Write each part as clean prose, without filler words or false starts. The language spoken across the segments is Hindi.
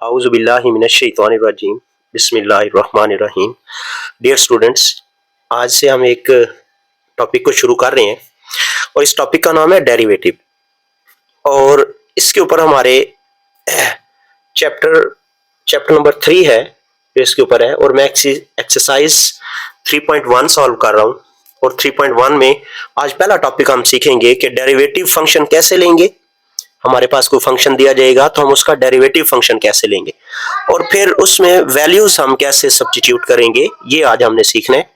आऊज़ुबिल्लाहि मिनश्शैतानिर्रजीम बिस्मिल्लाहिर्रहमानिर्रहीम। डियर स्टूडेंट्स, आज से हम एक टॉपिक को शुरू कर रहे हैं और इस टॉपिक का नाम है डेरिवेटिव। और इसके ऊपर हमारे चैप्टर चैप्टर नंबर 3 है जो इसके ऊपर है, और मैं एक्सरसाइज 3.1 सॉल्व कर रहा हूँ। और 3.1 में आज पहला टॉपिक हम सीखेंगे कि डेरिवेटिव फंक्शन कैसे लेंगे। हमारे पास कोई फंक्शन दिया जाएगा तो हम उसका डेरिवेटिव फंक्शन कैसे लेंगे और फिर उसमें वैल्यूज हम कैसे सब्स्टिट्यूट करेंगे, ये आज हमने सीखना है।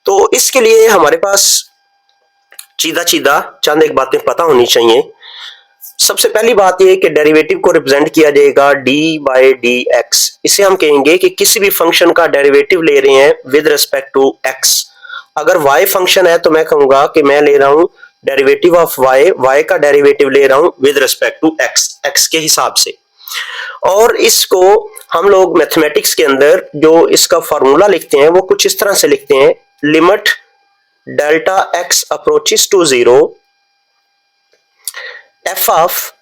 तो इसके लिए हमारे पास सीधा चंद एक बातें पता होनी चाहिए। सबसे पहली बात यह कि डेरिवेटिव को रिप्रेजेंट किया जाएगा डी बाई डी एक्स। इसे हम कहेंगे कि किसी भी फंक्शन का डेरिवेटिव ले रहे हैं विद रिस्पेक्ट टू एक्स। अगर y फंक्शन है तो मैं कहूंगा कि मैं ले रहा हूं डेरिवेटिव ऑफ y का डेरिवेटिव ले रहा हूं विद रिस्पेक्ट टू x के हिसाब से। और इसको हम लोग मैथमेटिक्स के अंदर जो इसका फॉर्मूला लिखते हैं वो कुछ इस तरह से लिखते हैं, limit delta x approaches to 0 f of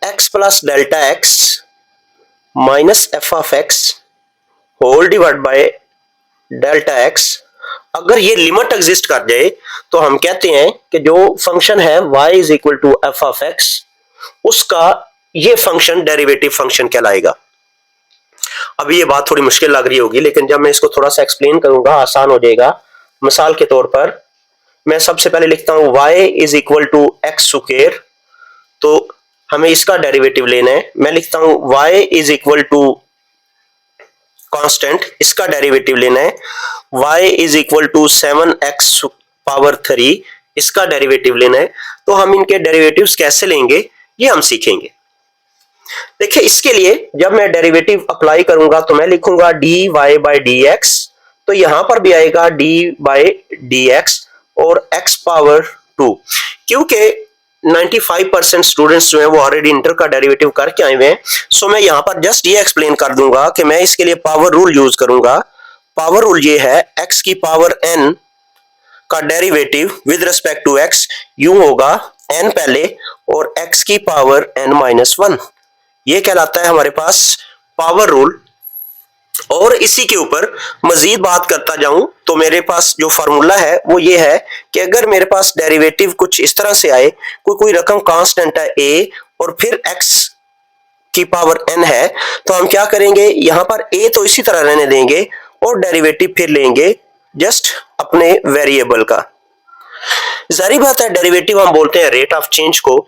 x plus delta x minus f of x whole divide by delta x। अगर ये लिमिट एग्जिस्ट कर जाए तो हम कहते हैं कि जो फंक्शन है y is equal to F of X, उसका ये फंक्शन डेरिवेटिव फंक्शन कहलाएगा। अभी ये बात थोड़ी मुश्किल लग रही होगी, लेकिन जब मैं इसको थोड़ा सा एक्सप्लेन करूंगा आसान हो जाएगा। मिसाल के तौर पर मैं सबसे पहले लिखता हूं y is equal to X square, तो हमें इसका डेरिवेटिव लेना है। मैं लिखता हूं y is equal to constant, इसका डेरिवेटिव लेना है। y is equal to 7x power 3, इसका डेरिवेटिव लेना है। तो हम इनके डेरिवेटिव्स कैसे लेंगे ये हम सीखेंगे। देखिए, इसके लिए जब मैं डेरिवेटिव अप्लाई करूंगा तो मैं लिखूंगा dy बाई डी एक्स, तो यहां पर भी आएगा dy बाई डी एक्स और x पावर 2। क्योंकि 95% स्टूडेंट्स जो हैं वो ऑलरेडी इंटर का डेरिवेटिव करके आए हुए हैं, सो मैं यहां पर जस्ट ये एक्सप्लेन कर दूंगा कि मैं इसके लिए पावर रूल यूज करूंगा। पावर रूल ये है, x की पावर n का derivative with respect to x यूं होगा n पहले और x की पावर n-1, ये कहलाता है हमारे पास पावर रूल। और इसी के ऊपर मजीद बात करता जाऊं तो मेरे पास जो फार्मूला है वो ये है कि अगर मेरे पास डेरिवेटिव कुछ इस तरह से आए, कोई रकम कांस्टेंट है a और फिर x की पावर n है, तो हम क्या करेंगे, यहां पर a तो इसी तरह रहने देंगे और डेरिवेटिव फिर लेंगे जस्ट अपने वेरिएबल का। जारी बात है, डेरिवेटिव हम बोलते हैं रेट ऑफ चेंज को,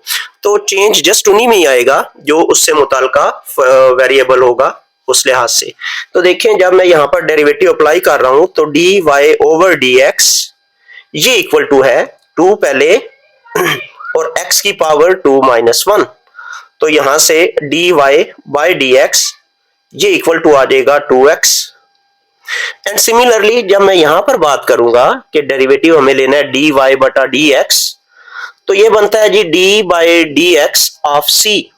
तो चेंज जस्ट उन्हीं में ही आएगा जो उससे मुताल्लिका वेरिएबल होगा उस लिहाज से। तो देखें, जब मैं यहां पर डेरिवेटिव अप्लाई कर रहा हूं तो D Y over D X ये इक्वल टू है 2 पहले और x की पावर 2-1, तो यहां से D Y by D X ये इक्वल टू आ जाएगा 2x। एंड सिमिलरली जब मैं यहां पर बात करूंगा कि डेरिवेटिव हमें लेना है डी वाई बटा डी एक्स, तो ये बनता है G D by D X of C.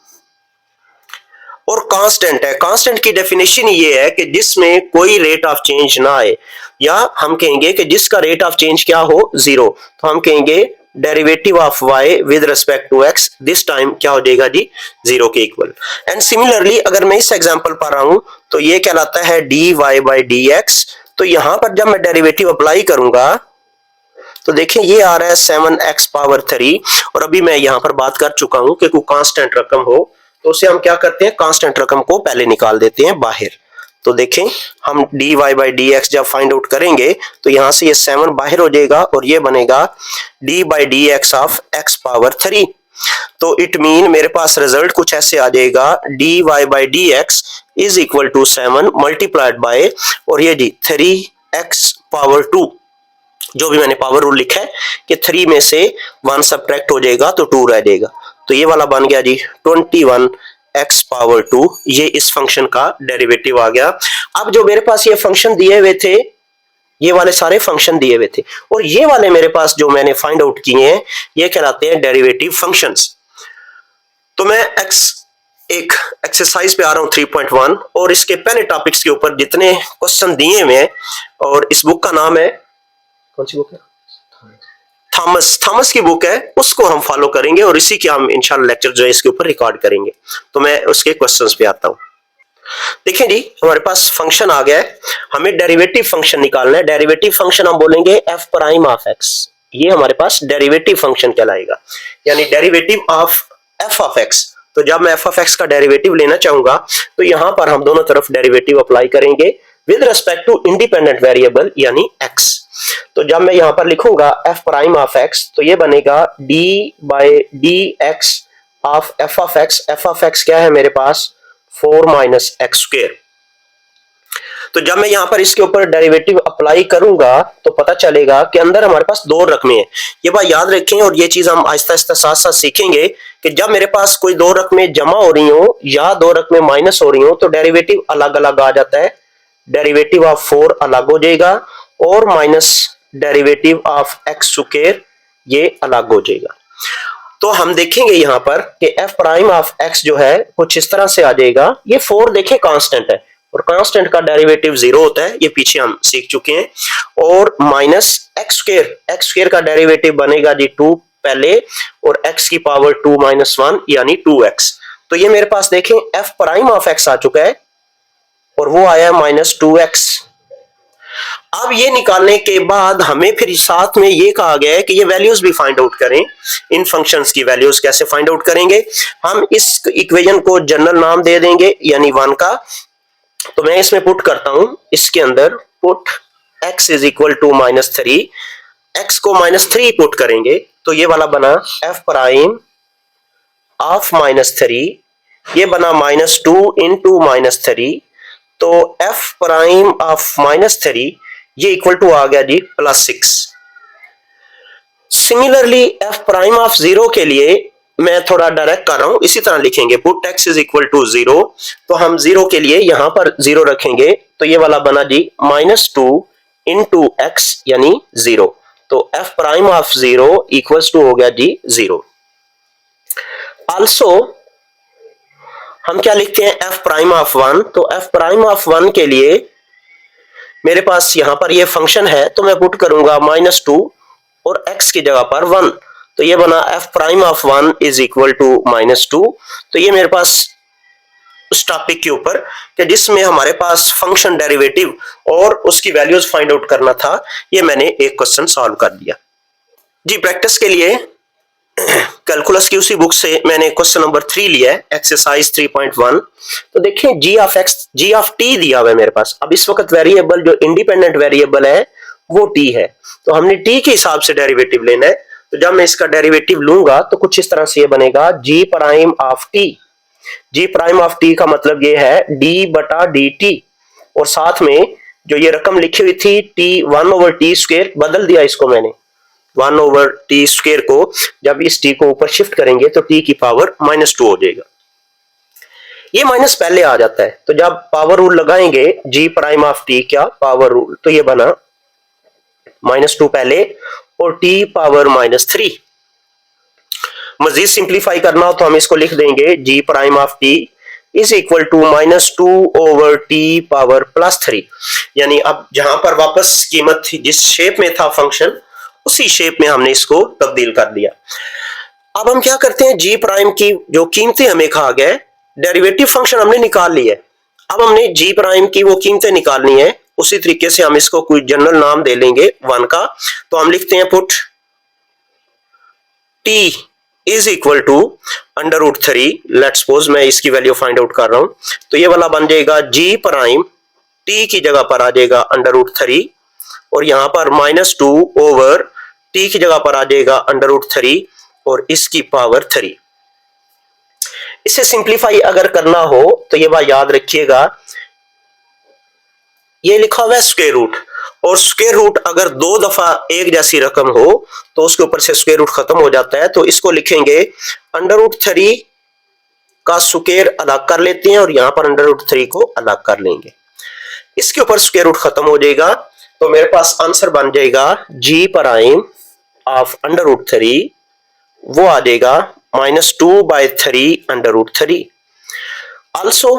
और कांस्टेंट है, कांस्टेंट की डेफिनेशन ये है कि जिसमें कोई रेट ऑफ चेंज ना आए, या हम कहेंगे कि जिसका रेट ऑफ चेंज क्या हो, 0। तो हम कहेंगे derivative of y with respect to x this time क्या हो जाएगा जी, 0 के इक्वल। एंड सिमिलरली अगर मैं इस एग्जांपल पर आऊं तो ये कहलाता है D Y by D X. तो यहां पर जब मैं डेरिवेटिव अप्लाई करूंगा तो देखें ये आ रहा है 7x पावर 3, और अभी मैं यहां पर बात कर चुका हूं कि कोई कांस्टेंट रकम हो तो उसे हम क्या करते हैं, कांस्टेंट रकम को पहले निकाल देते हैं बाहर। तो देखें, हम D Y by D X जब फाइंड आउट करेंगे तो यहां से ये 7 बाहर हो जाएगा और ये बनेगा D by D X of x power 3। तो इट मीन मेरे पास रिजल्ट कुछ ऐसे आ जाएगा, D Y by D X is equal to 7 multiplied by, और ये जी 3x पावर 2, जो भी मैंने पावर रूल लिखा है कि 3 में से 1 सब्ट्रैक्ट हो जाएगा तो 2 रह जाएगा, तो ये वाला बन गया जी 21x पावर 2। ये इस फंक्शन का डेरिवेटिव आ गया। अब जो मेरे पास ये फंक्शन दिए हुए थे, ये वाले सारे फंक्शन दिए हुए थे, और ये वाले मेरे पास जो मैंने फाइंड आउट किए हैं ये कहलाते हैं डेरिवेटिव फंक्शंस। तो मैं एक एक्सरसाइज पे आ रहा हूं 3.1, और इसके पहले टॉपिक्स के ऊपर जितने क्वेश्चन दिए हुए हैं, और इस बुक का नाम है, कौन सी बुक है, थॉमस की बुक है, उसको हम फॉलो करेंगे और इसी के हम इंशाल्लाह लेक्चर जो है इसके ऊपर रिकॉर्ड करेंगे। तो मैं उसके क्वेश्चंस पे आता हूं। देखिए जी, हमारे पास फंक्शन आ गया है, हमें डेरिवेटिव फंक्शन निकालना है। डेरिवेटिव फंक्शन हम बोलेंगे एफ प्राइम ऑफ एक्स, ये हमारे पास डेरिवेटिव फंक्शन कहलाएगा, यानी derivative of F of X. तो जब मैं एफ ऑफ एक्स का डेरिवेटिव लेना चाहूंगा तो यहां पर हम दोनों तरफ डेरिवेटिव अप्लाई करेंगे with respect to independent variable यानी एक्स। तो जब मैं यहां पर लिखूंगा एफ प्राइम ऑफ एक्स तो ये बनेगा D by D X of F of x. F of x क्या है मेरे पास 4 माइनस एक्स स्क्वेयर। तो जब मैं यहां पर इसके ऊपर डेरिवेटिव अप्लाई करूंगा तो पता चलेगा कि अंदर हमारे पास दो रकमें हैं। ये बात याद रखें और ये चीज हम आहिस्ता आहिस्ता साथ साथ सीखेंगे कि जब मेरे पास कोई दो रकमें जमा हो रही हो या दो रकमें माइनस हो रही हो तो डेरिवेटिव अलग अलग आ जाता है। डेरिवेटिव ऑफ 4 अलग हो जाएगा और minus derivative of x square ये अलग हो जाएगा। तो हम देखेंगे यहां पर कि एफ प्राइम ऑफ एक्स जो है कुछ इस तरह से आ जाएगा। ये 4 देखें कांस्टेंट है और कांस्टेंट का डेरिवेटिव 0 होता है, ये पीछे हम सीख चुके हैं। और माइनस एक्स स्क्वायर का डेरिवेटिव बनेगा जी 2 पहले और x की पावर 2 माइनस 1 यानी 2x। तो ये मेरे पास देखें एफ प्राइम ऑफ एक्स आ चुका है और वो आया माइनस 2x। अब ये निकालने के बाद हमें फिर साथ में ये कहा गया है कि ये वैल्यूज भी फाइंड आउट करें। इन फंक्शंस की वैल्यूज कैसे फाइंड आउट करेंगे? हम इस इक्वेशन को जनरल नाम दे देंगे यानी 1 का। तो मैं इसमें पुट करता हूं, इसके अंदर put x is equal to minus 3, x को माइनस 3 पुट करेंगे तो ये वाला बना f प्राइम ऑफ माइनस 3, ये बना माइनस 2 इंटू माइनस 3। तो f प्राइम ऑफ माइनस 3 ये इक्वल टू आ गया G plus 6। Similarly f prime of 0 के लिए मैं थोड़ा डायरेक्ट कर रहा हूं, इसी तरह लिखेंगे put x is equal to 0। तो हम 0 के लिए यहां पर 0 रखेंगे तो ये वाला बना जी माइनस 2 इंटू एक्स यानी 0। तो f prime of 0 equals to हो गया जी 0। आल्सो हम क्या लिखते हैं f प्राइम ऑफ 1। तो f प्राइम ऑफ 1 के लिए मेरे पास यहां पर ये फंक्शन है तो मैं पुट करूंगा माइनस 2 और x की जगह पर 1। तो ये बना f prime of 1 is equal to minus 2। तो ये मेरे पास उस टॉपिक के ऊपर कि जिसमें हमारे पास फंक्शन डेरिवेटिव और उसकी वैल्यूज फाइंड आउट करना था, ये मैंने एक क्वेश्चन सॉल्व कर दिया जी। प्रैक्टिस के लिए कैलकुलस की उसी बुक से मैंने क्वेश्चन नंबर 3 लिया है, एक्सरसाइज 3.1। तो देखिए G of X G of T दिया हुआ है मेरे पास। अब इस वक्त वेरिएबल जो इंडिपेंडेंट वेरिएबल है वो टी है, तो हमने टी के हिसाब से डेरिवेटिव लेना है। तो जब मैं इसका डेरिवेटिव लूंगा तो कुछ इस तरह से ये बनेगा G prime of T. G prime of T का मतलब ये है डी बटा डी टी, और साथ में जो ये रकम लिखी हुई थी टी 1 ओवर टी स्क्वायर, बदल दिया इसको मैंने 1 ओवर टी स्क्वायर को। जब इस टी को ऊपर शिफ्ट करेंगे तो टी की पावर माइनस 2 हो जाएगा। ये माइनस पहले आ जाता है, तो जब पावर रूल लगाएंगे जी प्राइम ऑफ टी क्या पावर रूल, तो ये बना माइनस 2 पहले और t पावर माइनस 3। मजीद सिंप्लीफाई करना हो तो हम इसको लिख देंगे G prime of t is equal to minus 2 over t power plus 3। यानी अब जहां पर वापस कीमत थी, जिस शेप में था फंक्शन उसी शेप में हमने इसको तब्दील कर दिया। अब हम क्या करते हैं, जी प्राइम की जो कीमतें हमें कहा गया, डेरिवेटिव फंक्शन हमने निकाल लिया है। अब हमने जी प्राइम की वो कीमतें निकालनी है, उसी तरीके से हम इसको कोई जनरल नाम दे लेंगे 1 का। तो हम लिखते हैं put t is equal to under root 3। Let's suppose मैं इसकी वैल्यू फाइंड आउट कर रहा हूं, तो ये वाला बन जाएगा g प्राइम t की जगह पर आ जाएगा अंडर रूट 3 और यहां पर माइनस 2 ओवर t की जगह पर आ जाएगा अंडर रूट 3 और इसकी पावर 3। इसे सिंप्लीफाई अगर करना हो तो ये बात याद रखिएगा, ये लिखा हुआ है स्क्वायर रूट, और स्क्वायर रूट अगर 2 दफा एक जैसी रकम हो तो उसके ऊपर से स्क्वायर रूट खत्म हो जाता है। तो इसको लिखेंगे अंडर रूट 3 का स्क्वायर अलग कर लेते हैं और यहां पर अंडर रूट 3 को अलग कर लेंगे, इसके ऊपर स्क्वायर रूट खत्म हो जाएगा। तो मेरे पास आंसर बन जाएगा G prime of under root 3 वो आ जाएगा माइनस 2/3 अंडर रूट 3। आल्सो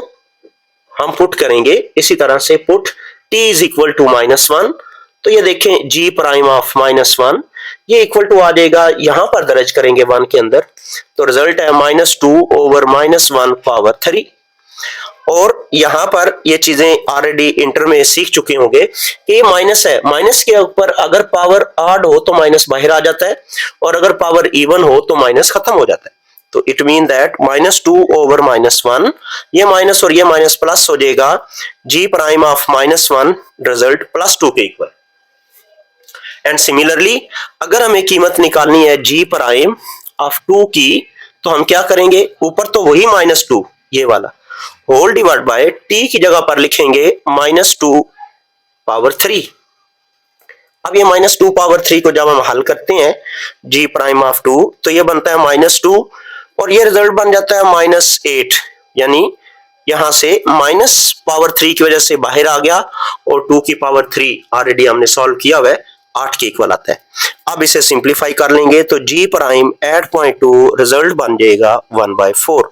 हम पुट करेंगे इसी तरह से put t is equal to -1। तो ये देखें g प्राइम ऑफ -1 ये इक्वल टू आ जाएगा, यहां पर दर्ज करेंगे 1 के अंदर, तो रिजल्ट है -2 ओवर -1 पावर 3। और यहां पर ये चीजें ऑलरेडी इंटर में सीख चुके होंगे कि ये माइनस है, माइनस के ऊपर अगर पावर ऑड हो तो माइनस बाहर आ जाता है और अगर पावर इवन हो तो माइनस खत्म हो जाता है। तो इट मीन दैट -2 ओवर -1, ये माइनस और ये माइनस प्लस हो जाएगा g प्राइम ऑफ -1 रिजल्ट +2 के इक्वल। एंड सिमिलरली अगर हमें कीमत निकालनी है g प्राइम ऑफ 2 की, तो हम क्या करेंगे, ऊपर तो वही -2 ये वाला होल डिवाइड बाय t की जगह पर लिखेंगे -2 पावर 3। अब ये -2 पावर 3 को जब हम हल करते हैं g प्राइम ऑफ 2, तो ये बनता है -2 और ये रिजल्ट बन जाता है -8, यानी यहां से माइनस पावर 3 की वजह से बाहर आ गया और 2 की पावर 3 ऑलरेडी हमने सॉल्व किया हुआ है, 8 के इक्वल आता है। अब इसे सिंप्लीफाई कर लेंगे तो g प्राइम 8.2 रिजल्ट बन जाएगा 1/4।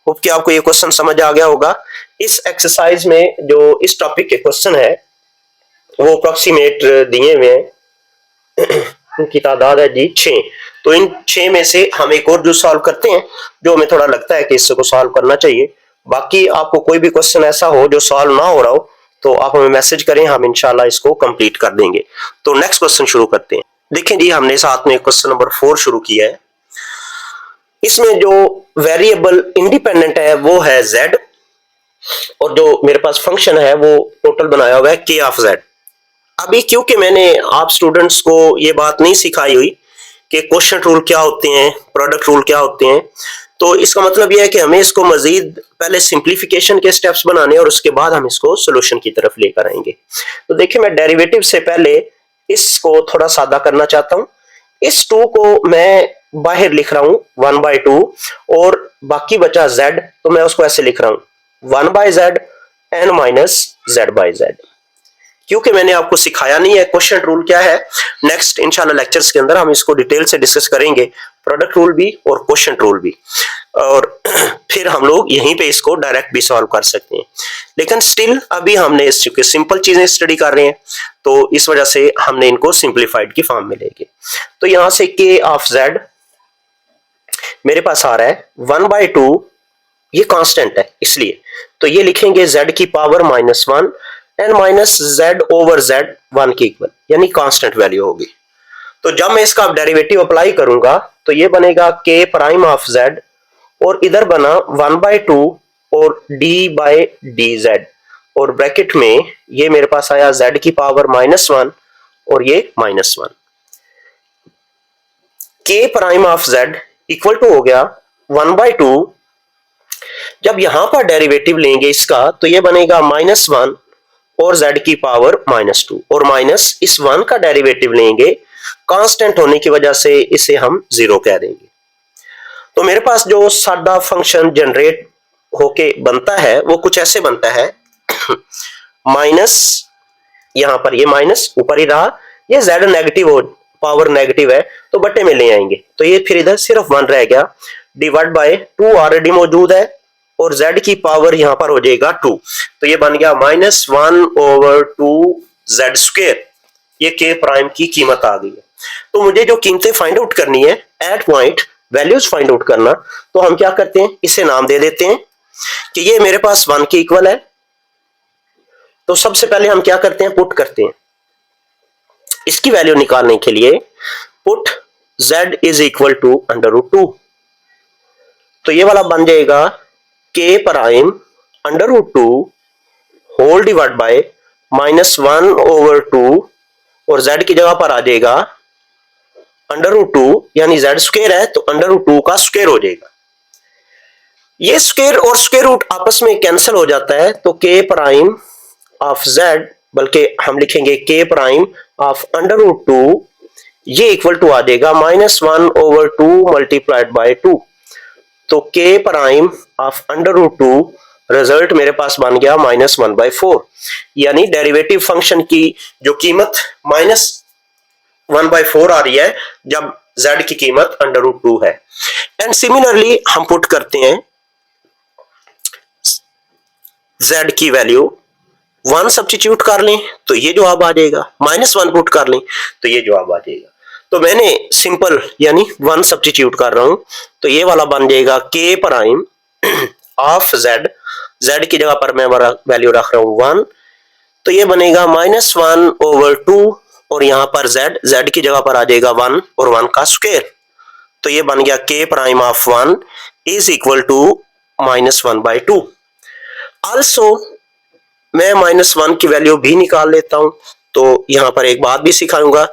होप कि आपको ये क्वेश्चन समझ आ गया होगा। इस एक्सरसाइज में जो इस टॉपिक के क्वेश्चन है वो अप्रोक्सीमेट दिए हुए हैं, उनकी तादाद है जी 6। तो इन 6 में से हम एक और जो सॉल्व करते हैं जो हमें थोड़ा लगता है कि इसको सॉल्व करना चाहिए। बाकी आपको कोई भी क्वेश्चन ऐसा हो जो सॉल्व ना हो रहा हो तो आप हमें मैसेज करें, हम इंशाल्लाह इसको कंप्लीट कर देंगे। तो नेक्स्ट क्वेश्चन शुरू करते हैं। देखें जी, हमने साथ में क्वेश्चन नंबर 4 शुरू किया है। इसमें जो वेरिएबल इंडिपेंडेंट है वो है z और जो मेरे पास फंक्शन है वो टोटल बनाया हुआ है k ऑफ z। अभी क्योंकि मैंने आप स्टूडेंट्स को ये बात नहीं सिखाई हुई कि क्वोशिएंट रूल क्या होते हैं, प्रोडक्ट रूल क्या होते हैं, तो इसका मतलब यह है कि हमें इसको मजीद पहले सिंप्लीफिकेशन के स्टेप्स बनाने और उसके बाद हम इसको सोल्यूशन की तरफ लेकर आएंगे। तो देखिए, मैं डेरिवेटिव से पहले इसको थोड़ा सादा करना चाहता हूं। इस 2 को मैं बाहर लिख रहा हूं 1/2 और बाकी बचा z, तो मैं उसको ऐसे लिख रहा हूं 1/z n माइनस z/z। क्योंकि मैंने आपको सिखाया नहीं है क्वोशिएंट रूल क्या है, नेक्स्ट इंशाल्लाह लेक्चर्स के अंदर हम इसको डिटेल से डिस्कस करेंगे, प्रोडक्ट रूल भी और क्वोशिएंट रूल भी, और फिर हम लोग यहीं पे इसको डायरेक्ट भी सॉल्व कर सकते हैं। लेकिन स्टिल अभी हमने इस चूंकि सिंपल चीजें स्टडी कर रहे हैं तो इस वजह से हमने इनको सिंप्लीफाइड की फॉर्म में लेंगे। तो यहां से k ऑफ z मेरे पास आ रहा है 1/2, ये कांस्टेंट है इसलिए, तो ये लिखेंगे z की power -1 and minus z over z 1 के इक्वल, यानी कांस्टेंट वैल्यू होगी। तो जब मैं इसका डेरिवेटिव अप्लाई करूंगा तो ये बनेगा k प्राइम ऑफ z और इधर बना 1/2 और d/dz और ब्रैकेट में ये मेरे पास आया z की पावर -1 और ये -1। k prime of z equal to हो गया 1/2। जब यहां पर डेरिवेटिव लेंगे इसका तो ये बनेगा -1 और z की पावर -2 और माइनस इस 1 का डेरिवेटिव लेंगे, कांस्टेंट होने की वजह से इसे हम 0 कह देंगे। तो मेरे पास जो सादा फंक्शन जनरेट होके बनता है वो कुछ ऐसे बनता है माइनस, यहां पर ये माइनस ऊपर ही रहा, ये z नेगेटिव हो, पावर नेगेटिव है तो बट्टे में ले आएंगे, तो ये फिर इधर सिर्फ 1 रह गया, डिवाइड बाय 2 ऑलरेडी मौजूद है और z की पावर यहां पर हो जाएगा 2, तो ये बन गया -1/2 z स्क्वायर। ये k प्राइम की कीमत आ गई है। तो मुझे जो कीमतें फाइंड आउट करनी है, at point values find out करना, तो हम क्या करते हैं, इसे नाम दे देते हैं कि ये मेरे पास 1 के इक्वल है। तो सबसे पहले हम क्या करते हैं, पुट करते हैं। इसकी वैल्यू निकालने के लिए put z is equal to √2, तो ये वाला बन जाएगा k prime √2 whole divide by -1/2 और z की जगह पर आ जाएगा √2, यानी z स्क्वायर है तो √2 का स्क्वायर हो जाएगा। ये स्क्वायर और स्क्वायर रूट आपस में कैंसिल हो जाता है, तो k प्राइम ऑफ z, बल्कि हम लिखेंगे k प्राइम ऑफ √2, ये इक्वल टू आ जाएगा -1/2 मल्टीप्लाइड बाय 2, तो k प्राइम ऑफ √2 रिजल्ट मेरे पास बन गया -1/4, यानी डेरिवेटिव फंक्शन की जो कीमत -1/4 आ रही है जब z की कीमत √2 है। एंड सिमिलरली हम पुट करते हैं z की वैल्यू 1 सब्स्टिट्यूट कर लें तो ये जवाब आ जाएगा, -1 पुट कर लें तो ये जवाब आ जाएगा। तो मैंने सिंपल यानी 1 सब्स्टिट्यूट कर रहा हूं, तो ये वाला बन जाएगा k prime of z z की जगह पर मैं वैल्यू रख रहा हूं 1, तो ये बनेगा -1/2 और यहां पर z की जगह पर आ जाएगा 1 और 1 का स्क्वायर। तो ये बन गया k prime of 1 is equal to -1/2। Also मैं -1 की वैल्यू भी निकाल लेता हूं, तो यहां पर एक बात भी सिखाऊंगा,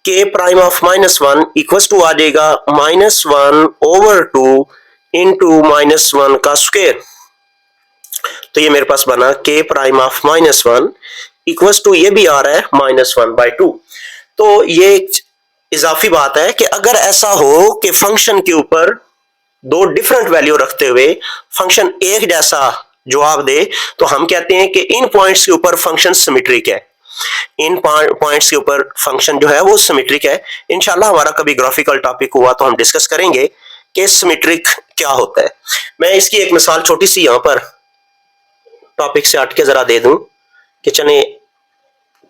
k prime of -1 equal to आ जाएगा -1/2 इंटू -1 का स्क्वायर। तो ये मेरे पास बना k prime of -1 equal to ये भी आ रहा है -1/2। तो ये इजाफी बात है कि अगर ऐसा हो कि फंक्शन के ऊपर दो डिफरेंट वैल्यू रखते हुए फंक्शन एक जैसा जवाब दे, तो हम कहते हैं कि इन पॉइंट्स के ऊपर फंक्शन सिमेट्रिक है। इन पॉइंट्स के ऊपर फंक्शन जो है वो सिमेट्रिक है। इंशाल्लाह हमारा कभी ग्राफिकल टॉपिक हुआ तो हम डिस्कस करेंगे कि सिमेट्रिक क्या होता है। मैं इसकी एक मिसाल छोटी सी यहां पर टॉपिक से हट के जरा दे दूं कि चले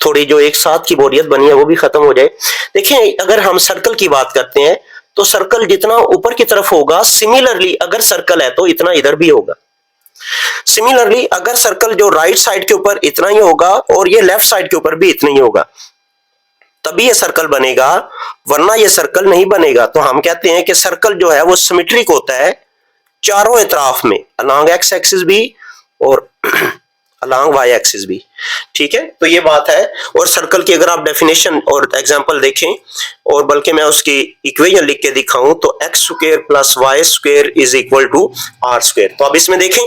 थोड़ी जो एक साथ की बोरियत बनी है वो भी खत्म हो जाए। देखिए, अगर हम सर्कल की बात करते हैं तो सर्कल जितना ऊपर की तरफ होगा, सिमिलरली अगर सर्कल है तो इतना इधर भी होगा। सिमिलरली अगर सर्कल जो राइट साइड के ऊपर इतना ही होगा और ये लेफ्ट साइड के ऊपर भी इतना ही होगा, तभी ये सर्कल बनेगा, वरना ये सर्कल नहीं बनेगा। तो हम कहते हैं कि सर्कल जो है वो सिमेट्रिक होता है चारों इतराफ में, अलॉन्ग एक्स एक्सिस भी और अलॉन्ग वाई एक्सिस भी। ठीक है, तो ये बात है। और सर्कल की अगर आप डेफिनेशन और एग्जांपल देखें, और बल्कि मैं उसकी इक्वेशन लिख के दिखाऊं, तो X square plus Y square is equal to R square. तो अब इसमें देखें,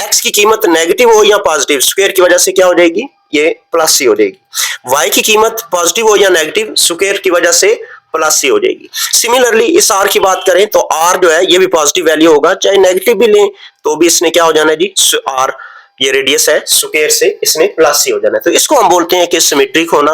एक्स की कीमत नेगेटिव हो या पॉजिटिव, स्क्वायर की वजह से क्या हो जाएगी, ये प्लस सी हो जाएगी। वाई की कीमत पॉजिटिव हो या नेगेटिव, स्क्वायर की वजह से प्लस सी हो जाएगी। सिमिलरली इस आर की बात करें तो आर जो है ये भी पॉजिटिव वैल्यू होगा, चाहे नेगेटिव भी लें तो भी इसने क्या हो जाना है जी, आर ये रेडियस है, स्क्वायर से इसने प्लस सी हो जाना है। तो इसको हम बोलते हैं कि सिमेट्रिक होना।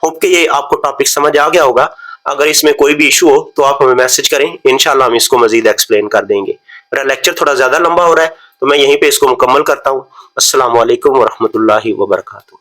होप कि ये आपको टॉपिक समझ आ गया होगा। अगर इसमें कोई भी इशू हो तो आप हमें मैसेज करें, इंशाल्लाह हम इसको मजीद एक्सप्लेन कर देंगे। मेरा लेक्चर थोड़ा ज्यादा लंबा हो रहा है तो मैं यहीं पे इसको मुकम्मल करता हूँ। अस्सलाम वालेकुम व रहमतुल्लाहि व बरकातुहू।